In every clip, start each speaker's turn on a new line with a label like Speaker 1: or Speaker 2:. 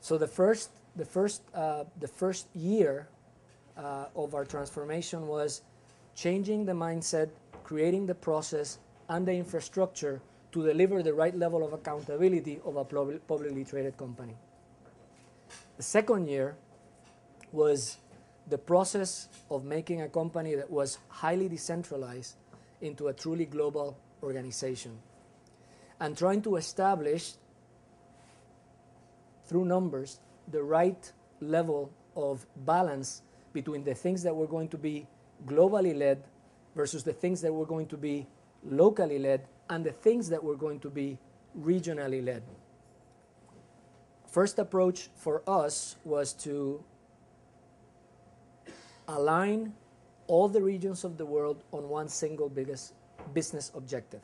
Speaker 1: So the first year of our transformation was changing the mindset, creating the process and the infrastructure to deliver the right level of accountability of a publicly traded company. The second year was the process of making a company that was highly decentralized into a truly global organization and trying to establish through numbers the right level of balance between the things that were going to be globally led versus the things that were going to be locally led and the things that were going to be regionally led. First approach for us was to align all the regions of the world on one single biggest business objective.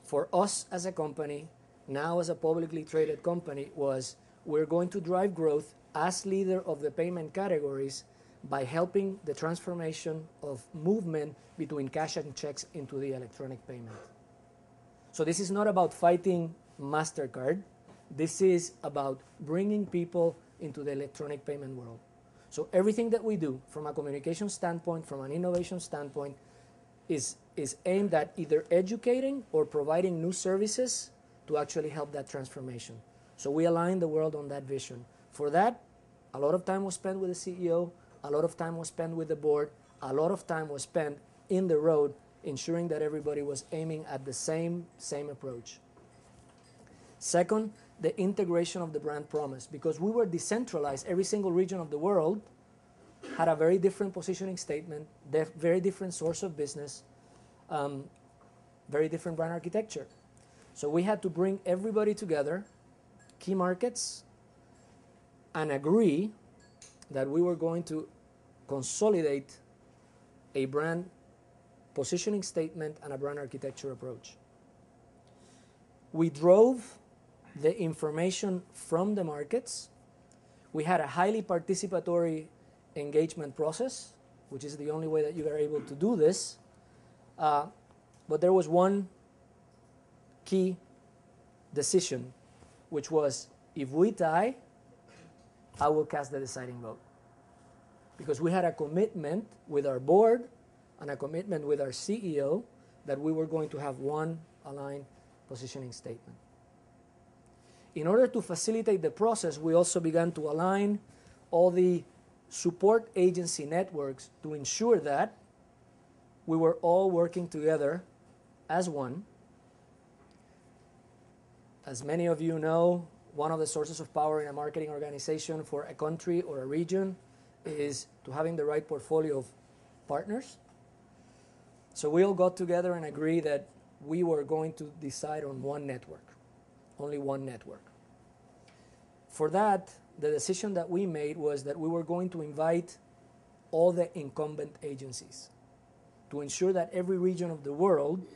Speaker 1: For us as a company, now as a publicly traded company, was we're going to drive growth as leader of the payment categories by helping the transformation of movement between cash and checks into the electronic payment. So this is not about fighting MasterCard. This is about bringing people into the electronic payment world. So everything that we do from a communication standpoint, from an innovation standpoint, is aimed at either educating or providing new services to actually help that transformation. So we align the world on that vision. For that, a lot of time was spent with the CEO, a lot of time was spent with the board, a lot of time was spent in the road ensuring that everybody was aiming at the same approach. Second, the integration of the brand promise. Because we were decentralized, every single region of the world had a very different positioning statement, very different source of business, very different brand architecture. So we had to bring everybody together, key markets, and agree that we were going to consolidate a brand positioning statement and a brand architecture approach. We drove the information from the markets. We had a highly participatory engagement process, which is the only way that you are able to do this. But there was one key decision, which was, if we tie, I will cast the deciding vote. Because we had a commitment with our board and a commitment with our CEO that we were going to have one aligned positioning statement. In order to facilitate the process, we also began to align all the support agency networks to ensure that we were all working together as one. As many of you know, one of the sources of power in a marketing organization for a country or a region is to having the right portfolio of partners. So we all got together and agreed that we were going to decide on one network, only one network. For that, the decision that we made was that we were going to invite all the incumbent agencies to ensure that every region of the world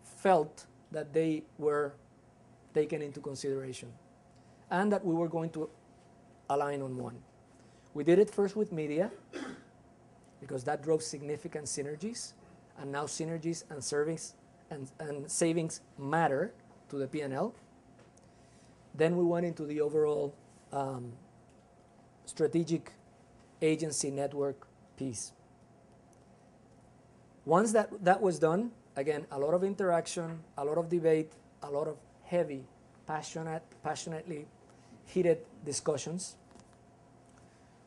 Speaker 1: felt that they were taken into consideration and that we were going to align on one. We did it first with media because that drove significant synergies, and now synergies and savings matter to the P&L. Then we went into the overall strategic agency network piece. Once that was done, again, a lot of interaction, a lot of debate, a lot of heavy, passionately heated discussions.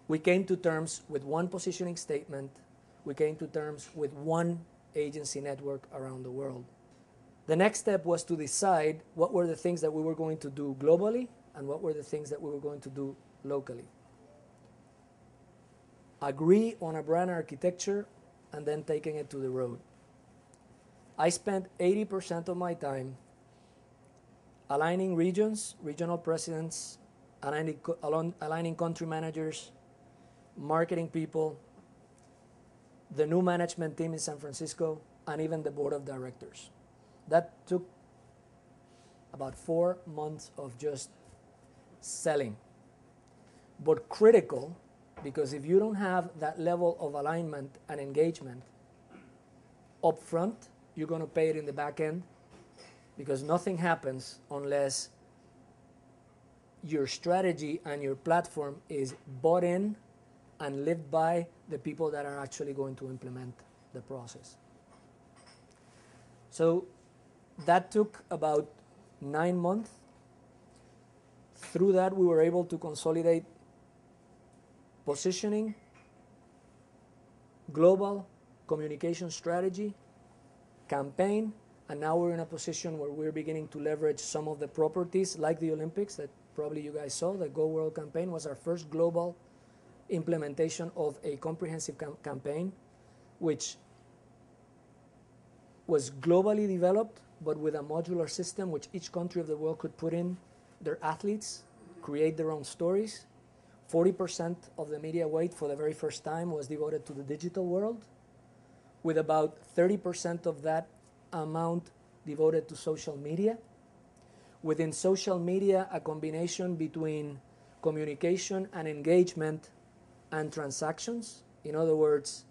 Speaker 1: We came to terms with one positioning statement. We came to terms with one agency network around the world. The next step was to decide what were the things that we were going to do globally and what were the things that we were going to do locally. Agree on a brand architecture and then taking it to the road. I spent 80% of my time aligning regions, regional presidents, aligning country managers, marketing people, the new management team in San Francisco, and even the board of directors. That took about 4 months of just selling. But critical, because if you don't have that level of alignment and engagement up front, you're going to pay it in the back end, because nothing happens unless your strategy and your platform is bought in and lived by the people that are actually going to implement the process. So that took about 9 months. Through that, we were able to consolidate positioning, global communication strategy, campaign, and now we're in a position where we're beginning to leverage some of the properties like the Olympics that probably you guys saw. The Go World campaign was our first global implementation of a comprehensive campaign, which was globally developed, but with a modular system which each country of the world could put in their athletes, create their own stories. 40% of the media weight for the very first time was devoted to the digital world, with about 30% of that amount devoted to social media. Within social media, a combination between communication and engagement and transactions. In other words,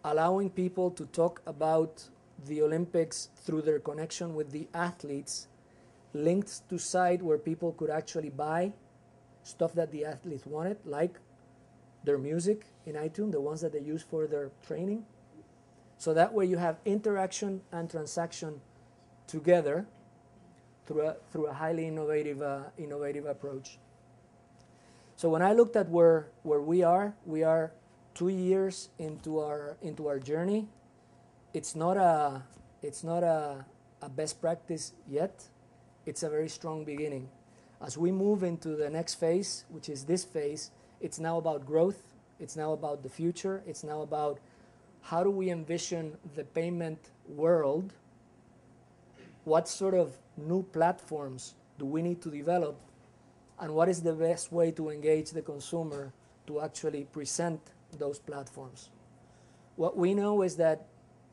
Speaker 1: allowing people to talk about the Olympics through their connection with the athletes, linked to site where people could actually buy stuff that the athletes wanted, like their music in iTunes, the ones that they use for their training. So that way you have interaction and transaction together through a highly innovative approach. So when I looked at where we are 2 years into our journey. It's not a best practice yet. It's a very strong beginning. As we move into the next phase, which is this phase, it's now about growth. It's now about the future. It's now about how do we envision the payment world? What sort of new platforms do we need to develop? And what is the best way to engage the consumer to actually present those platforms? What we know is that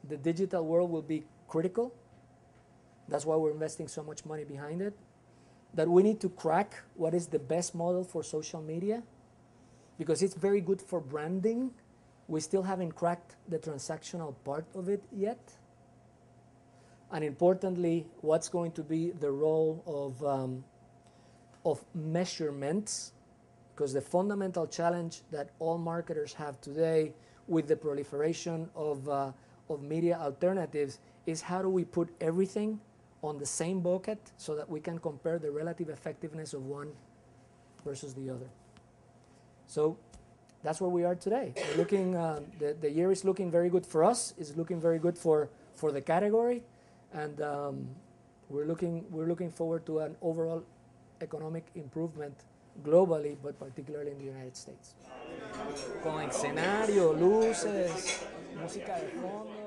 Speaker 1: the digital world will be critical. That's why we're investing so much money behind it. That we need to crack what is the best model for social media, because it's very good for branding. We still haven't cracked the transactional part of it yet. And importantly, what's going to be the role of measurements, because the fundamental challenge that all marketers have today with the proliferation of media alternatives is how do we put everything on the same bucket so that we can compare the relative effectiveness of one versus the other. So that's where we are today. We're looking, the year is looking very good for us. It's looking very good for the category, and we're looking forward to an overall economic improvement globally, but particularly in the United States. Con escenario, luces, música de fondo.